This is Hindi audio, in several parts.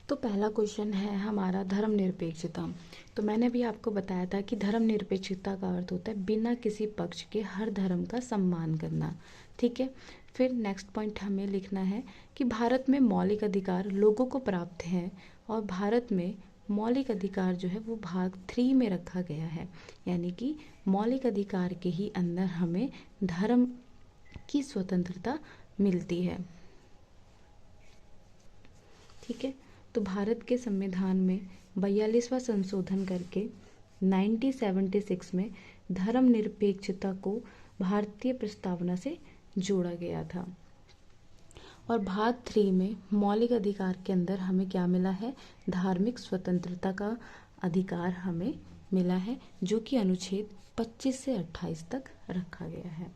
तो पहला क्वेश्चन है हमारा धर्मनिरपेक्षता। तो मैंने भी आपको बताया था कि धर्मनिरपेक्षता का अर्थ होता है बिना किसी पक्ष के हर धर्म का सम्मान करना। ठीक है। फिर नेक्स्ट पॉइंट हमें लिखना है कि भारत में मौलिक अधिकार लोगों को प्राप्त हैं और भारत में मौलिक अधिकार जो है वो भाग 3 में रखा गया है, यानी कि मौलिक अधिकार के ही अंदर हमें धर्म की स्वतंत्रता मिलती है। ठीक है। तो भारत के संविधान में 42वां संशोधन करके 1976 में धर्मनिरपेक्षता को भारतीय प्रस्तावना से जोड़ा गया था। और भाग 3 में मौलिक अधिकार के अंदर हमें क्या मिला है, धार्मिक स्वतंत्रता का अधिकार हमें मिला है, जो कि अनुच्छेद 25 से 28 तक रखा गया है।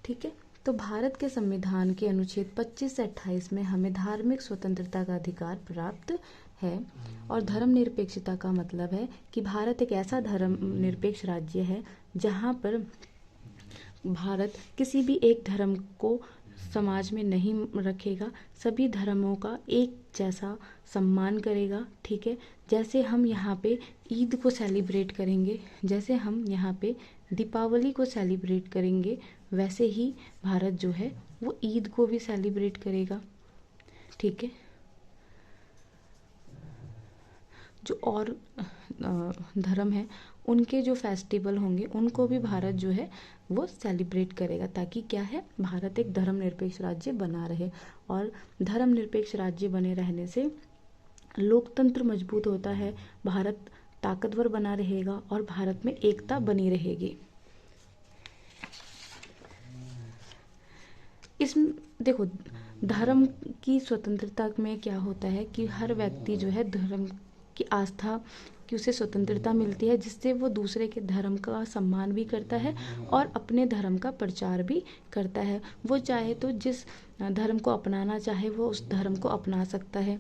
ठीक है। तो भारत के संविधान के अनुच्छेद 25 से 28 में हमें धार्मिक स्वतंत्रता का अधिकार प्राप्त है। और धर्मनिरपेक्षता का मतलब है कि भारत एक ऐसा धर्मनिरपेक्ष राज्य है जहाँ पर भारत किसी भी एक धर्म को समाज में नहीं रखेगा, सभी धर्मों का एक जैसा सम्मान करेगा। ठीक है। जैसे हम यहाँ पे ईद को सेलिब्रेट करेंगे, जैसे हम यहाँ पे दीपावली को सेलिब्रेट करेंगे, वैसे ही भारत जो है वो ईद को भी सेलिब्रेट करेगा। ठीक है। जो और धर्म है उनके जो फेस्टिवल होंगे उनको भी भारत जो है वो सेलिब्रेट करेगा, ताकि क्या है, भारत एक धर्मनिरपेक्ष राज्य बना रहे। और धर्मनिरपेक्ष राज्य बने रहने से लोकतंत्र मजबूत होता है, भारत ताकतवर बना रहेगा और भारत में एकता बनी रहेगी। इसमें देखो, धर्म की स्वतंत्रता में क्या होता है कि हर व्यक्ति जो है धर्म की आस्था की उसे स्वतंत्रता मिलती है, जिससे वो दूसरे के धर्म का सम्मान भी करता है और अपने धर्म का प्रचार भी करता है। वो चाहे तो जिस धर्म को अपनाना चाहे वो उस धर्म को अपना सकता है।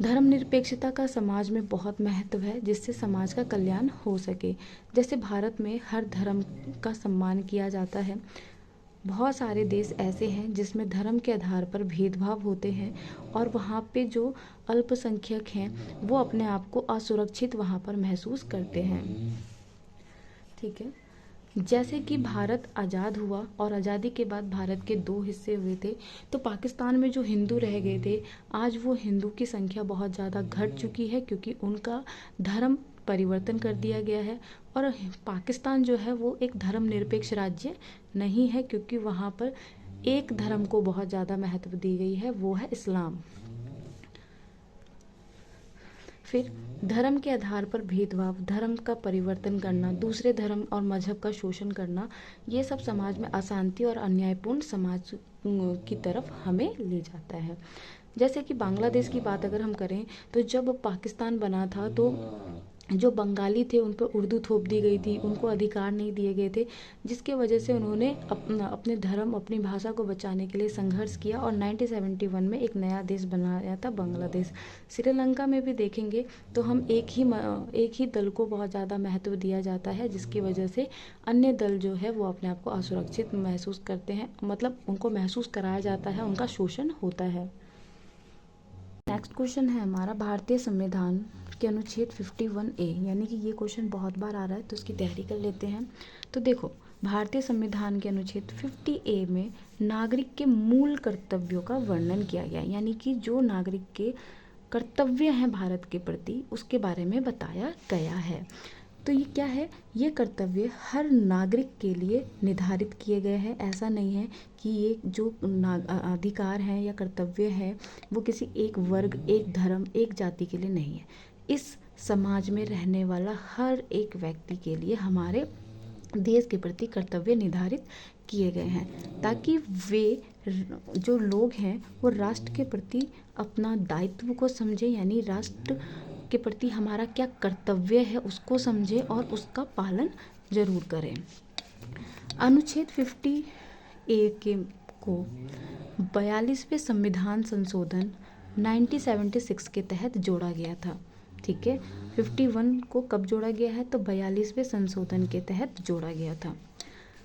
धर्मनिरपेक्षता का समाज में बहुत महत्व है, जिससे समाज का कल्याण हो सके। जैसे भारत में हर धर्म का सम्मान किया जाता है। बहुत सारे देश ऐसे हैं जिसमें धर्म के आधार पर भेदभाव होते हैं और वहाँ पे जो अल्पसंख्यक हैं वो अपने आप को असुरक्षित वहाँ पर महसूस करते हैं। ठीक है। जैसे कि भारत आज़ाद हुआ और आज़ादी के बाद भारत के 2 हिस्से हुए थे, तो पाकिस्तान में जो हिंदू रह गए थे, आज वो हिंदू की संख्या बहुत ज़्यादा घट चुकी है, क्योंकि उनका धर्म परिवर्तन कर दिया गया है। और पाकिस्तान जो है वो एक धर्मनिरपेक्ष राज्य नहीं है, क्योंकि वहाँ पर एक धर्म को बहुत ज़्यादा महत्व दी गई है, वो है इस्लाम। फिर धर्म के आधार पर भेदभाव, धर्म का परिवर्तन करना, दूसरे धर्म और मजहब का शोषण करना, ये सब समाज में अशांति और अन्यायपूर्ण समाज की तरफ हमें ले जाता है। जैसे कि बांग्लादेश की बात अगर हम करें, तो जब पाकिस्तान बना था तो जो बंगाली थे उन पर उर्दू थोप दी गई थी, उनको अधिकार नहीं दिए गए थे, जिसके वजह से उन्होंने अपने धर्म, अपनी भाषा को बचाने के लिए संघर्ष किया और 1971 में एक नया देश बनाया था, बांग्लादेश। श्रीलंका में भी देखेंगे तो हम एक ही दल को बहुत ज़्यादा महत्व दिया जाता है, जिसकी वजह से अन्य दल जो है वो अपने आप को असुरक्षित महसूस करते हैं, मतलब उनको महसूस कराया जाता है, उनका शोषण होता है। नेक्स्ट क्वेश्चन है हमारा भारतीय संविधान के अनुच्छेद 51A, यानी कि ये क्वेश्चन बहुत बार आ रहा है तो इसकी तैयारी कर लेते हैं। तो देखो, भारतीय संविधान के अनुच्छेद 50A में नागरिक के मूल कर्तव्यों का वर्णन किया गया है, यानी कि जो नागरिक के कर्तव्य हैं भारत के प्रति उसके बारे में बताया गया है। तो ये क्या है, ये कर्तव्य हर नागरिक के लिए निर्धारित किए गए हैं। ऐसा नहीं है कि ये जो अधिकार हैं या कर्तव्य हैं वो किसी एक वर्ग, एक धर्म, एक जाति के लिए नहीं है। इस समाज में रहने वाला हर एक व्यक्ति के लिए हमारे देश के प्रति कर्तव्य निर्धारित किए गए हैं, ताकि वे जो लोग हैं वो राष्ट्र के प्रति अपना दायित्व को समझें, यानी राष्ट्र के प्रति हमारा क्या कर्तव्य है उसको समझें और उसका पालन जरूर करें। अनुच्छेद 50A को 42वें संविधान संशोधन 1976 के तहत जोड़ा गया था। ठीक है। 51 को कब जोड़ा गया है, तो 42वें संशोधन के तहत जोड़ा गया था।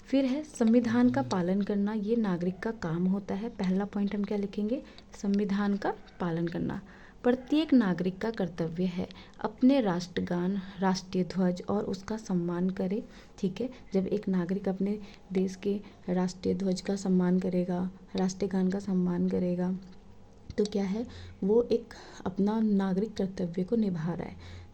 फिर है संविधान का पालन करना, ये नागरिक का काम होता है। पहला पॉइंट हम क्या लिखेंगे, संविधान का पालन करना। प्रत्येक नागरिक का कर्तव्य है अपने राष्ट्रगान, राष्ट्रीय ध्वज और उसका सम्मान करे। ठीक है, जब एक नागरिक अपने देश के राष्ट्रीय ध्वज का सम्मान करेगा, राष्ट्रीय गान का सम्मान करेगा, तो क्या है, वो एक अपना नागरिक कर्तव्य को निभा रहा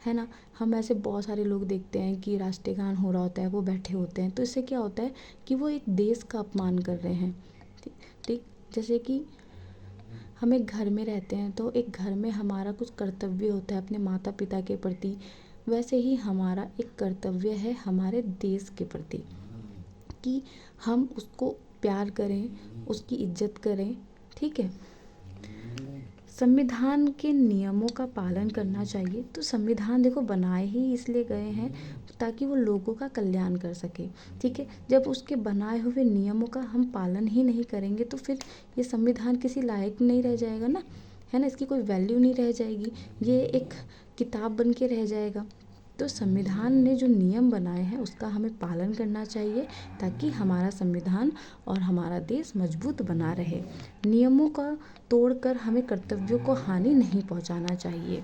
है ना। हम ऐसे बहुत सारे लोग देखते हैं कि राष्ट्रीय गान हो रहा होता है, वो बैठे होते हैं, तो इससे क्या होता है कि वो एक देश का अपमान कर रहे हैं। ठीक ठीक, जैसे कि हम एक घर में रहते हैं तो एक घर में हमारा कुछ कर्तव्य होता है अपने माता पिता के प्रति, वैसे ही हमारा एक कर्तव्य है हमारे देश के प्रति कि हम उसको प्यार करें, उसकी इज्जत करें। ठीक है, संविधान के नियमों का पालन करना चाहिए। तो संविधान देखो बनाए ही इसलिए गए हैं ताकि वो लोगों का कल्याण कर सके। ठीक है, जब उसके बनाए हुए नियमों का हम पालन ही नहीं करेंगे तो फिर ये संविधान किसी लायक नहीं रह जाएगा ना, है ना, इसकी कोई वैल्यू नहीं रह जाएगी, ये एक किताब बन के रह जाएगा। तो संविधान ने जो नियम बनाए हैं उसका हमें पालन करना चाहिए ताकि हमारा संविधान और हमारा देश मजबूत बना रहे। नियमों का तोड़कर हमें कर्तव्यों को हानि नहीं पहुंचाना चाहिए।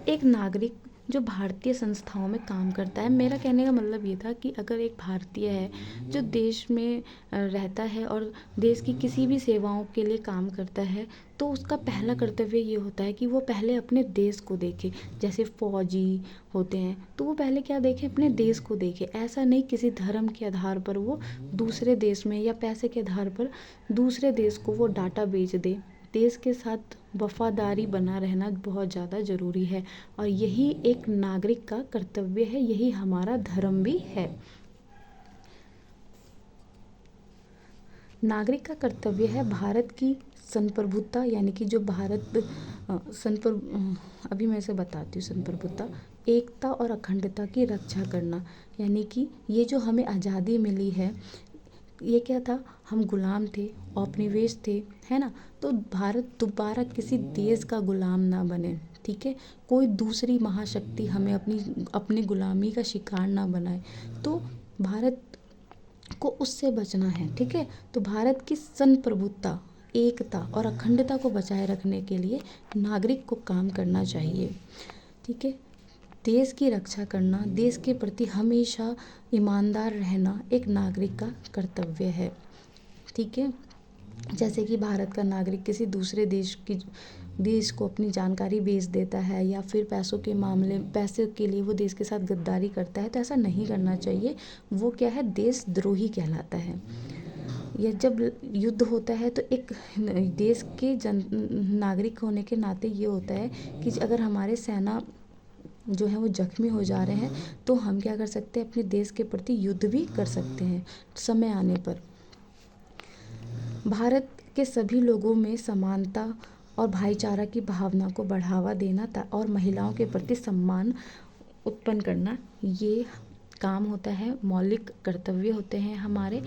एक नागरिक जो भारतीय संस्थाओं में काम करता है, मेरा कहने का मतलब ये था कि अगर एक भारतीय है जो देश में रहता है और देश की किसी भी सेवाओं के लिए काम करता है, तो उसका पहला कर्तव्य ये होता है कि वो पहले अपने देश को देखे। जैसे फौजी होते हैं तो वो पहले क्या देखे, अपने देश को देखे। ऐसा नहीं किसी धर्म के आधार पर वो दूसरे देश में या पैसे के आधार पर दूसरे देश को वो डाटा बेच दे। देश के साथ वफादारी बना रहना बहुत ज़्यादा ज़रूरी है और यही एक नागरिक का कर्तव्य है, यही हमारा धर्म भी है। नागरिक का कर्तव्य है भारत की संप्रभुता, यानी कि जो भारत अभी मैं इसे बताती हूँ। संप्रभुता, एकता और अखंडता की रक्षा करना, यानी कि ये जो हमें आज़ादी मिली है, ये क्या था, हम गुलाम थे, औपनिवेश थे, है ना। तो भारत दोबारा किसी देश का गुलाम ना बने। ठीक है, कोई दूसरी महाशक्ति हमें अपनी गुलामी का शिकार ना बनाए। तो भारत को उससे बचना है। ठीक है, तो भारत की संप्रभुता, एकता और अखंडता को बचाए रखने के लिए नागरिक को काम करना चाहिए। ठीक है, देश की रक्षा करना, देश के प्रति हमेशा ईमानदार रहना एक नागरिक का कर्तव्य है। ठीक है, जैसे कि भारत का नागरिक किसी दूसरे देश को अपनी जानकारी बेच देता है या फिर पैसे के लिए वो देश के साथ गद्दारी करता है, तो ऐसा नहीं करना चाहिए। वो क्या है, देशद्रोही कहलाता है। या जब युद्ध होता है तो एक देश के नागरिक होने के नाते ये होता है कि अगर हमारे सेना जो है वो जख्मी हो जा रहे हैं तो हम क्या कर सकते हैं, अपने देश के प्रति युद्ध भी कर सकते हैं समय आने पर। भारत के सभी लोगों में समानता और भाईचारा की भावना को बढ़ावा देना और महिलाओं के प्रति सम्मान उत्पन्न करना, ये काम होता है, मौलिक कर्तव्य होते हैं हमारे।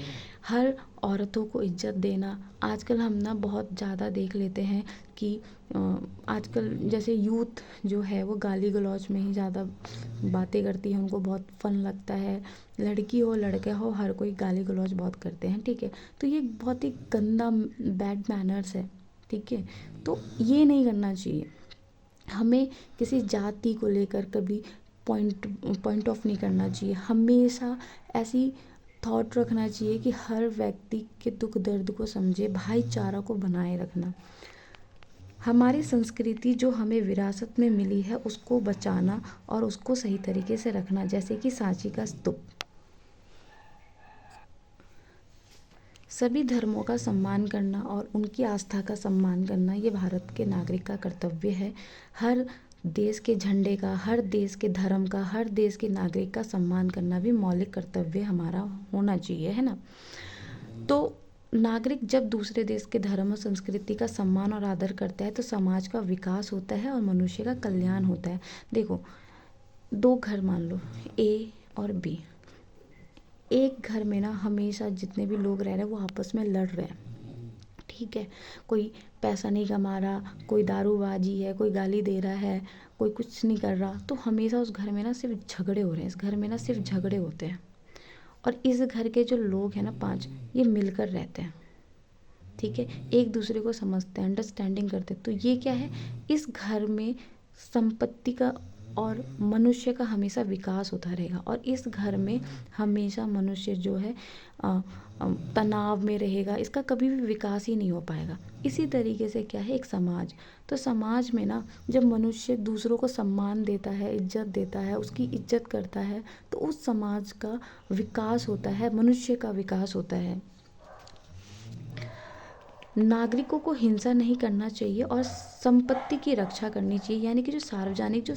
हर औरतों को इज्जत देना। आजकल हम ना बहुत ज़्यादा देख लेते हैं कि आजकल जैसे यूथ जो है वो गाली गलौज में ही ज़्यादा बातें करती है, उनको बहुत फन लगता है। लड़की हो लड़का हो, हर कोई गाली गलौज बहुत करते हैं। ठीक है, तो ये बहुत ही गंदा बैड मैनर्स है। ठीक है, तो ये नहीं करना चाहिए। हमें किसी जाति को लेकर कभी पॉइंट ऑफ नहीं करना चाहिए। हमेशा ऐसी थॉट रखना चाहिए कि हर व्यक्ति के दुख दर्द को समझे, भाईचारा को बनाए रखना। हमारी संस्कृति जो हमें विरासत में मिली है उसको बचाना और उसको सही तरीके से रखना, जैसे कि सांची का स्तूप। सभी धर्मों का सम्मान करना और उनकी आस्था का सम्मान करना, ये भारत के नागरिक का कर्तव्य है। हर देश के झंडे का, हर देश के धर्म का, हर देश के नागरिक का सम्मान करना भी मौलिक कर्तव्य हमारा होना चाहिए, है ना। तो नागरिक जब दूसरे देश के धर्म और संस्कृति का सम्मान और आदर करता है तो समाज का विकास होता है और मनुष्य का कल्याण होता है। देखो, दो घर मान लो, ए और बी। एक घर में ना हमेशा जितने भी लोग रह रहे हैं वो आपस में लड़ रहे हैं। ठीक है, कोई पैसा नहीं कमा रहा, कोई दारूबाजी है, कोई गाली दे रहा है, कोई कुछ नहीं कर रहा, तो हमेशा उस घर में ना सिर्फ झगड़े हो रहे हैं। इस घर में ना सिर्फ झगड़े होते हैं। और इस घर के जो लोग हैं ना 5, ये मिलकर रहते हैं। ठीक है, एक दूसरे को समझते हैं, अंडरस्टैंडिंग करते हैं। तो ये क्या है, इस घर में संपत्ति का और मनुष्य का हमेशा विकास होता रहेगा, और इस घर में हमेशा मनुष्य जो है अ, तनाव में रहेगा, इसका कभी भी विकास ही नहीं हो पाएगा। इसी तरीके से क्या है, एक समाज, तो समाज में ना जब मनुष्य दूसरों को सम्मान देता है, इज्जत देता है, उसकी इज्जत करता है, तो उस समाज का विकास होता है, मनुष्य का विकास होता है। नागरिकों को हिंसा नहीं करना चाहिए और संपत्ति की रक्षा करनी चाहिए, यानी कि जो सार्वजनिक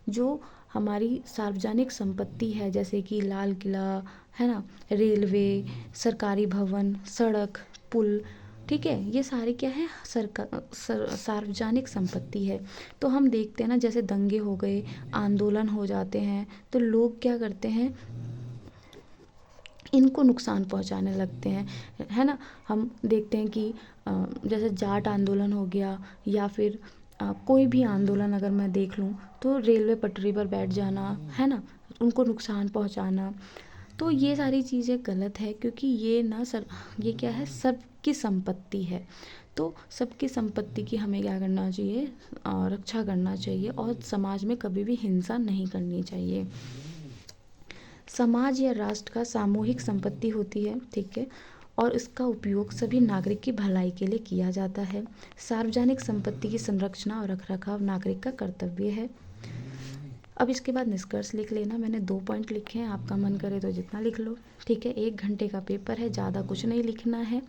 जो हमारी सार्वजनिक संपत्ति है, जैसे कि लाल किला है ना, रेलवे, सरकारी भवन, सड़क, पुल, ठीक है, ये सारे क्या है, सार्वजनिक संपत्ति है। तो हम देखते हैं ना, जैसे दंगे हो गए, आंदोलन हो जाते हैं, तो लोग क्या करते हैं, इनको नुकसान पहुंचाने लगते हैं, है ना। हम देखते हैं कि जैसे जाट आंदोलन हो गया, या फिर कोई भी आंदोलन अगर मैं देख लूँ, तो रेलवे पटरी पर बैठ जाना, है ना, उनको नुकसान पहुंचाना, तो ये सारी चीज़ें गलत है, क्योंकि ये क्या है, सबकी संपत्ति है। तो सबकी संपत्ति की हमें क्या करना चाहिए, रक्षा करना चाहिए, और समाज में कभी भी हिंसा नहीं करनी चाहिए। समाज या राष्ट्र का सामूहिक संपत्ति होती है, ठीक है, और इसका उपयोग सभी नागरिक की भलाई के लिए किया जाता है। सार्वजनिक संपत्ति की संरक्षण और रखरखाव नागरिक का कर्तव्य है। अब इसके बाद निष्कर्ष लिख लेना, मैंने 2 पॉइंट लिखे हैं, आपका मन करे तो जितना लिख लो, ठीक है। 1 घंटे का पेपर है, ज़्यादा कुछ नहीं लिखना है।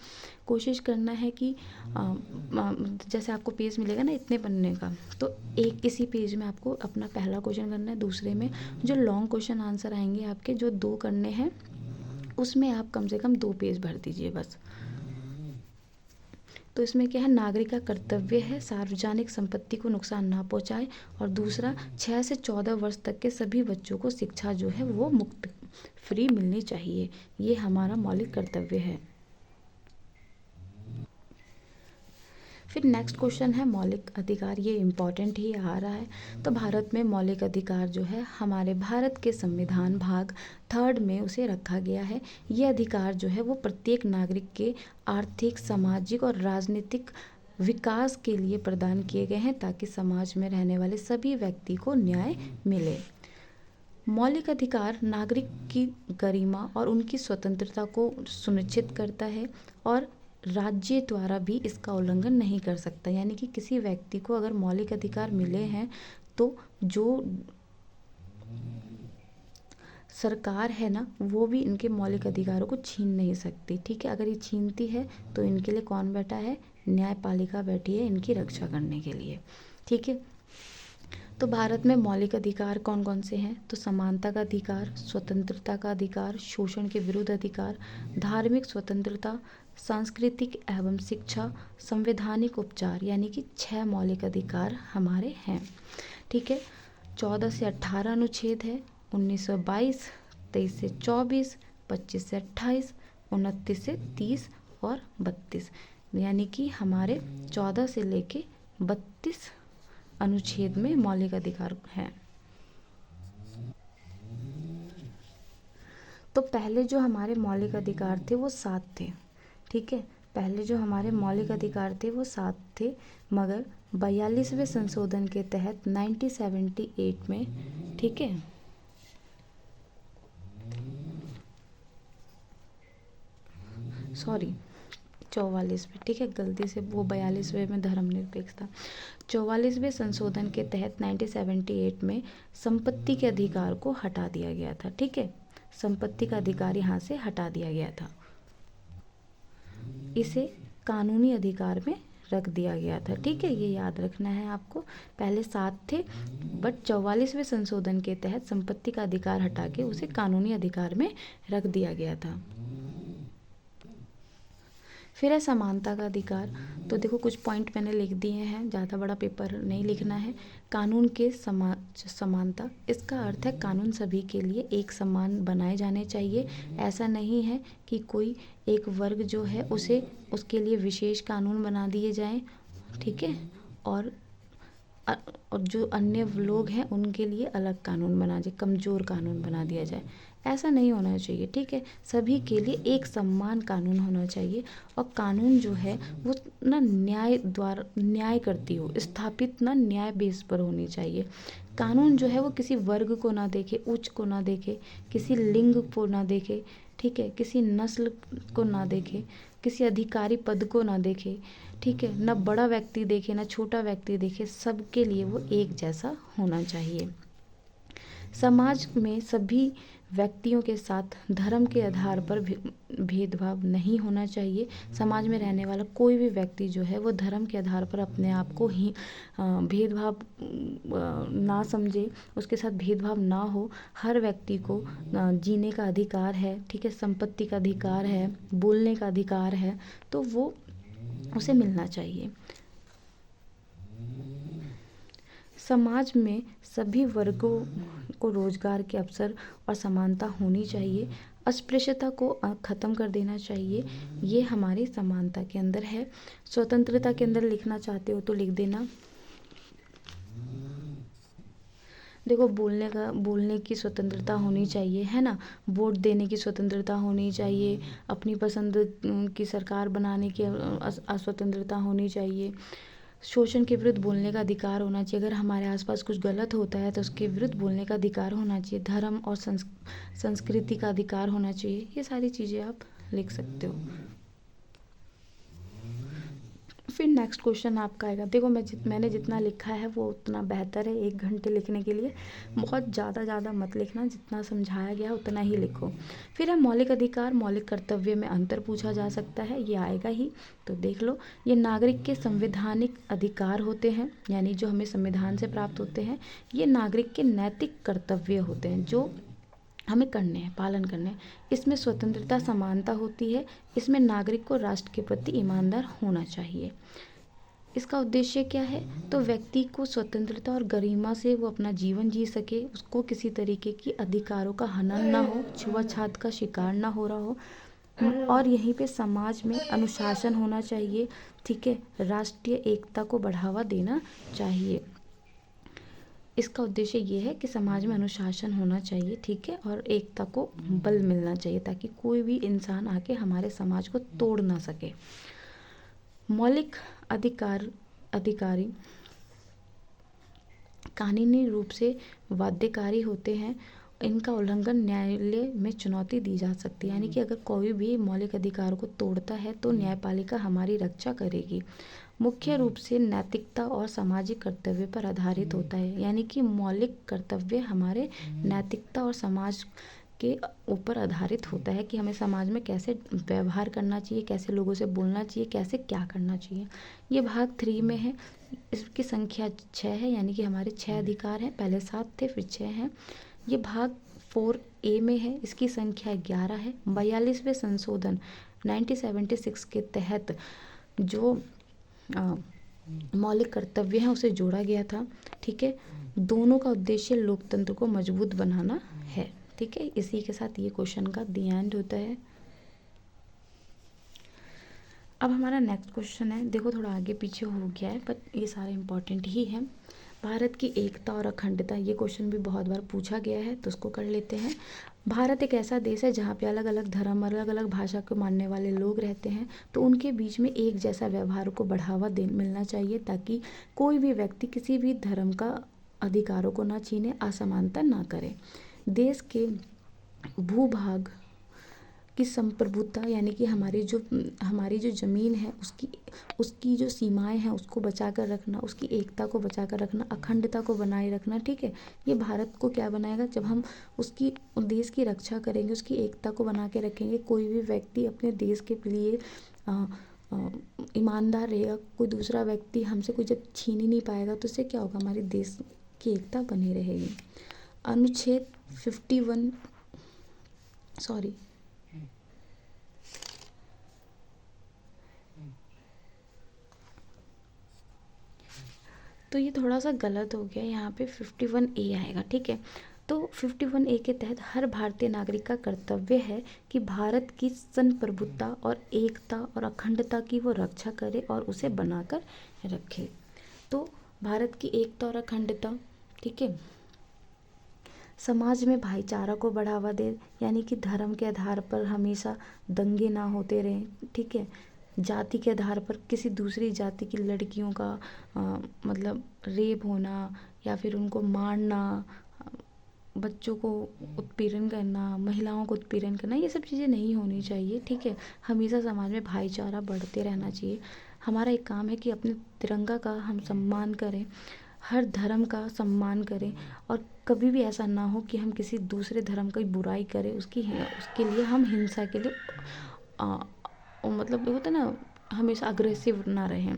कोशिश करना है कि जैसे आपको पेज मिलेगा ना इतने पन्ने का, तो किसी पेज में आपको अपना पहला क्वेश्चन करना है, दूसरे में जो लॉन्ग क्वेश्चन आंसर आएंगे आपके, जो 2 करने हैं, उसमें आप कम से कम 2 पेज भर दीजिए बस। तो इसमें क्या है, नागरिक का कर्तव्य है सार्वजनिक संपत्ति को नुकसान ना पहुंचाए, और दूसरा 6 से 14 वर्ष तक के सभी बच्चों को शिक्षा जो है वो मुफ्त फ्री मिलनी चाहिए, ये हमारा मौलिक कर्तव्य है। फिर नेक्स्ट क्वेश्चन है मौलिक अधिकार, ये इम्पॉर्टेंट ही आ रहा है। तो भारत में मौलिक अधिकार जो है, हमारे भारत के संविधान भाग 3 में उसे रखा गया है। ये अधिकार जो है वो प्रत्येक नागरिक के आर्थिक, सामाजिक और राजनीतिक विकास के लिए प्रदान किए गए हैं, ताकि समाज में रहने वाले सभी व्यक्ति को न्याय मिले। मौलिक अधिकार नागरिक की गरिमा और उनकी स्वतंत्रता को सुनिश्चित करता है, और राज्य द्वारा भी इसका उल्लंघन नहीं कर सकता, यानी कि किसी व्यक्ति को अगर मौलिक अधिकार मिले हैं, तो जो सरकार है ना, वो भी इनके मौलिक अधिकारों को छीन नहीं सकती, ठीक है। अगर ये छीनती है तो इनके लिए कौन बैठा है, न्यायपालिका बैठी है इनकी रक्षा करने के लिए, ठीक है। तो भारत में मौलिक अधिकार कौन कौन से हैं, तो समानता का अधिकार, स्वतंत्रता का अधिकार, शोषण के विरुद्ध अधिकार, धार्मिक स्वतंत्रता, सांस्कृतिक एवं शिक्षा, संवैधानिक उपचार, यानी कि 6 मौलिक अधिकार हमारे हैं, ठीक है। 14 से 18 अनुच्छेद है, 1922, 23 से 24, 25 से 28, 29 से 30 और 32, यानी कि हमारे 14 से लेके 32 अनुच्छेद में मौलिक अधिकार हैं। तो पहले जो हमारे मौलिक अधिकार थे वो 7 थे, ठीक है। पहले जो हमारे मौलिक अधिकार थे वो 7 थे, मगर 42वें संशोधन के तहत 1978 में, ठीक है, सॉरी 44वें, ठीक है, गलती से वो 42वें में धर्मनिरपेक्षता, 44वें संशोधन के तहत 1978 में संपत्ति के अधिकार को हटा दिया गया था, ठीक है। संपत्ति का अधिकार यहाँ से हटा दिया गया था, इसे कानूनी अधिकार में रख दिया गया था, ठीक है, ये याद रखना है आपको। पहले 7 थे, बट 44वें संशोधन के तहत संपत्ति का अधिकार हटा के उसे कानूनी अधिकार में रख दिया गया था। फिर है समानता का अधिकार, तो देखो कुछ पॉइंट मैंने लिख दिए हैं, ज़्यादा बड़ा पेपर नहीं लिखना है। कानून के समानता, इसका अर्थ है कानून सभी के लिए एक समान बनाए जाने चाहिए। ऐसा नहीं है कि कोई एक वर्ग जो है उसके लिए विशेष कानून बना दिए जाएं, ठीक है, और जो अन्य लोग हैं उनके लिए अलग कानून बना दिए, कमज़ोर कानून बना दिया जाए, ऐसा नहीं होना चाहिए, ठीक है। सभी के लिए एक समान कानून होना चाहिए, और कानून जो है वो ना न्याय करती हो, स्थापित ना न्याय बेस पर होनी चाहिए। कानून जो है वो किसी वर्ग को ना देखे, उच्च को ना देखे, किसी लिंग को ना देखे, ठीक है, किसी नस्ल को ना देखे, किसी अधिकारी पद को ना देखे, ठीक है, ना बड़ा व्यक्ति देखे ना छोटा व्यक्ति देखे, सबके लिए वो एक जैसा होना चाहिए। समाज में सभी व्यक्तियों के साथ धर्म के आधार पर भेदभाव नहीं होना चाहिए। समाज में रहने वाला कोई भी व्यक्ति जो है वो धर्म के आधार पर अपने आप को ही भेदभाव ना समझे, उसके साथ भेदभाव ना हो। हर व्यक्ति को जीने का अधिकार है, ठीक है, संपत्ति का अधिकार है, बोलने का अधिकार है, तो वो उसे मिलना चाहिए। समाज में सभी वर्गों को रोजगार के अवसर और समानता होनी चाहिए। अस्पृश्यता को ख़त्म कर देना चाहिए, ये हमारी समानता के अंदर है। स्वतंत्रता के अंदर लिखना चाहते हो तो लिख देना। देखो, बोलने की स्वतंत्रता होनी चाहिए, है ना। वोट देने की स्वतंत्रता होनी चाहिए, अपनी पसंद की सरकार बनाने की स्वतंत्रता होनी चाहिए। शोषण के विरुद्ध बोलने का अधिकार होना चाहिए। अगर हमारे आसपास कुछ गलत होता है तो उसके विरुद्ध बोलने का अधिकार होना चाहिए। धर्म और संस्कृति का अधिकार होना चाहिए। ये सारी चीज़ें आप लिख सकते हो। फिर नेक्स्ट क्वेश्चन आपका आएगा। देखो, मैंने जितना लिखा है वो उतना बेहतर है 1 घंटे लिखने के लिए। बहुत ज़्यादा मत लिखना, जितना समझाया गया उतना ही लिखो। फिर है मौलिक अधिकार, मौलिक कर्तव्य में अंतर पूछा जा सकता है, ये आएगा ही, तो देख लो। ये नागरिक के संवैधानिक अधिकार होते हैं, यानी जो हमें संविधान से प्राप्त होते हैं। ये नागरिक के नैतिक कर्तव्य होते हैं जो हमें करने हैं, पालन करने हैं। इसमें स्वतंत्रता, समानता होती है। इसमें नागरिक को राष्ट्र के प्रति ईमानदार होना चाहिए। इसका उद्देश्य क्या है? तो व्यक्ति को स्वतंत्रता और गरिमा से वो अपना जीवन जी सके, उसको किसी तरीके की अधिकारों का हनन ना हो, छुआछूत का शिकार ना हो रहा हो, और यहीं पे समाज में अनुशासन होना चाहिए, ठीक है। राष्ट्रीय एकता को बढ़ावा देना चाहिए। इसका उद्देश्य ये है कि समाज में अनुशासन होना चाहिए, ठीक है, और एकता को बल मिलना चाहिए ताकि कोई भी इंसान आके हमारे समाज को तोड़ ना सके। मौलिक अधिकारी कानूनी रूप से बाध्यकारी होते हैं। इनका उल्लंघन न्यायालय में चुनौती दी जा सकती है, यानी कि अगर कोई भी मौलिक अधिकारों को तोड़ता है तो न्यायपालिका हमारी रक्षा करेगी। मुख्य रूप से नैतिकता और सामाजिक कर्तव्य पर आधारित होता है, यानी कि मौलिक कर्तव्य हमारे नैतिकता और समाज के ऊपर आधारित होता है कि हमें समाज में कैसे व्यवहार करना चाहिए, कैसे लोगों से बोलना चाहिए, कैसे क्या करना चाहिए। ये भाग 3 में है। इसकी संख्या 6 है, यानी कि हमारे 6 अधिकार हैं। पहले 7 थे, फिर 6 हैं। ये भाग 4A में है। इसकी संख्या 11 है। 42वें संशोधन 1976 के तहत जो मौलिक कर्तव्य हैं उसे जोड़ा गया था, ठीक है। दोनों का उद्देश्य लोकतंत्र को मजबूत बनाना है, ठीक है। इसी के साथ ये क्वेश्चन का द एंड होता है। अब हमारा नेक्स्ट क्वेश्चन है। देखो, थोड़ा आगे पीछे हो गया है पर ये सारे इंपॉर्टेंट ही हैं। भारत की एकता और अखंडता, ये क्वेश्चन भी बहुत बार पूछा गया है तो उसको कर लेते हैं। भारत एक ऐसा देश है जहाँ पे अलग अलग धर्म, अलग अलग भाषा को मानने वाले लोग रहते हैं, तो उनके बीच में एक जैसा व्यवहार को बढ़ावा मिलना चाहिए ताकि कोई भी व्यक्ति किसी भी धर्म का अधिकारों को ना छीने, असमानता ना करे। देश के भूभाग की संप्रभुता, यानी कि हमारी जो ज़मीन है उसकी जो सीमाएं हैं उसको बचा कर रखना, उसकी एकता को बचा कर रखना, अखंडता को बनाए रखना, ठीक है। ये भारत को क्या बनाएगा? जब हम उसकी देश की रक्षा करेंगे, उसकी एकता को बना के रखेंगे, कोई भी व्यक्ति अपने देश के लिए ईमानदार रहेगा, कोई दूसरा व्यक्ति हमसे कोई जब छीन ही नहीं पाएगा, तो इससे क्या होगा? हमारे देश की एकता बनी रहेगी। अनुच्छेद 51 तो ये थोड़ा सा गलत हो गया, यहाँ पे 51A आएगा, ठीक है। तो 51A के तहत हर भारतीय नागरिक का कर्तव्य है कि भारत की संप्रभुता और एकता और अखंडता की वो रक्षा करे और उसे बनाकर रखे। तो भारत की एकता और अखंडता, ठीक है, समाज में भाईचारा को बढ़ावा दे, यानी कि धर्म के आधार पर हमेशा दंगे ना होते रहें, ठीक है। जाति के आधार पर किसी दूसरी जाति की लड़कियों का मतलब रेप होना या फिर उनको मारना, बच्चों को उत्पीड़न करना, महिलाओं को उत्पीड़न करना, ये सब चीज़ें नहीं होनी चाहिए, ठीक है। हमेशा समाज में भाईचारा बढ़ते रहना चाहिए। हमारा एक काम है कि अपने तिरंगा का हम सम्मान करें, हर धर्म का सम्मान करें, और कभी भी ऐसा ना हो कि हम किसी दूसरे धर्म की बुराई करें, उसके लिए हम हिंसा के लिए मतलब होता है ना, हमेशा अग्रेसिव ना रहें।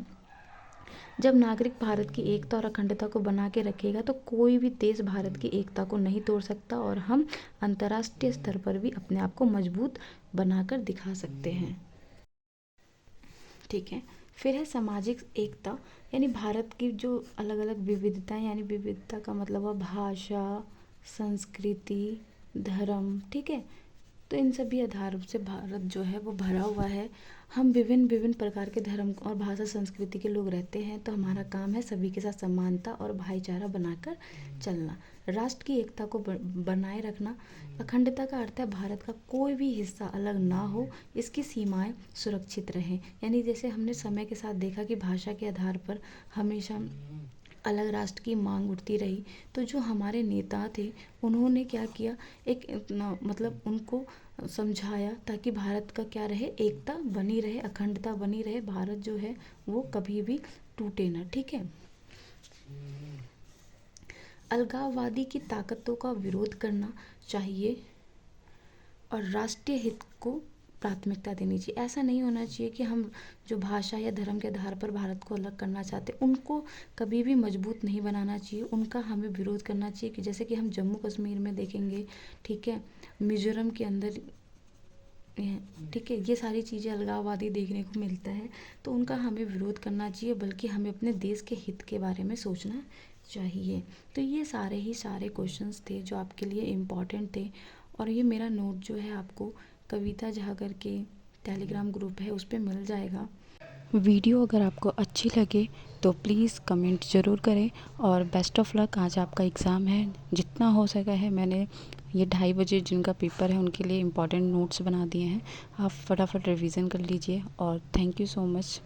जब नागरिक भारत की एकता और अखंडता को बना के रखेगा तो कोई भी देश भारत की एकता को नहीं तोड़ सकता, और हम अंतर्राष्ट्रीय स्तर पर भी अपने आप को मजबूत बनाकर दिखा सकते हैं, ठीक है। फिर है सामाजिक एकता, यानी भारत की जो अलग अलग विविधताएं, यानी विविधता का मतलब है भाषा, संस्कृति, धर्म, ठीक है। तो इन सभी आधारों से भारत जो है वो भरा हुआ है। हम विभिन्न विभिन्न प्रकार के धर्म और भाषा संस्कृति के लोग रहते हैं, तो हमारा काम है सभी के साथ समानता और भाईचारा बनाकर चलना, राष्ट्र की एकता को बनाए रखना। अखंडता का अर्थ है भारत का कोई भी हिस्सा अलग ना हो, इसकी सीमाएं सुरक्षित रहें। यानी जैसे हमने समय के साथ देखा कि भाषा के आधार पर हमेशा अलग राष्ट्र की मांग उठती रही, तो जो हमारे नेता थे उन्होंने क्या किया, एक मतलब उनको समझाया ताकि भारत का क्या रहे, एकता बनी रहे, अखंडता बनी रहे, भारत जो है वो कभी भी टूटे ना, ठीक है। अलगाववादी की ताकतों का विरोध करना चाहिए और राष्ट्रीय हित को प्राथमिकता देनी चाहिए। ऐसा नहीं होना चाहिए कि हम जो भाषा या धर्म के आधार पर भारत को अलग करना चाहते हैं उनको कभी भी मजबूत नहीं बनाना चाहिए, उनका हमें विरोध करना चाहिए। कि जैसे कि हम जम्मू कश्मीर में देखेंगे, ठीक है, मिजोरम के अंदर, ठीक है, ये सारी चीज़ें अलगाववादी देखने को मिलता है, तो उनका हमें विरोध करना चाहिए, बल्कि हमें अपने देश के हित के बारे में सोचना चाहिए। तो ये सारे क्वेश्चंस थे जो आपके लिए इम्पॉर्टेंट थे, और ये मेरा नोट जो है आपको कविता झा करके टेलीग्राम ग्रुप है उस पर मिल जाएगा। वीडियो अगर आपको अच्छी लगे तो प्लीज़ कमेंट ज़रूर करें, और बेस्ट ऑफ लक। आज आपका एग्ज़ाम है, जितना हो सका है मैंने ये 2:30 बजे जिनका पेपर है उनके लिए इम्पॉर्टेंट नोट्स बना दिए हैं, आप फटाफट रिवीजन कर लीजिए, और थैंक यू सो मच।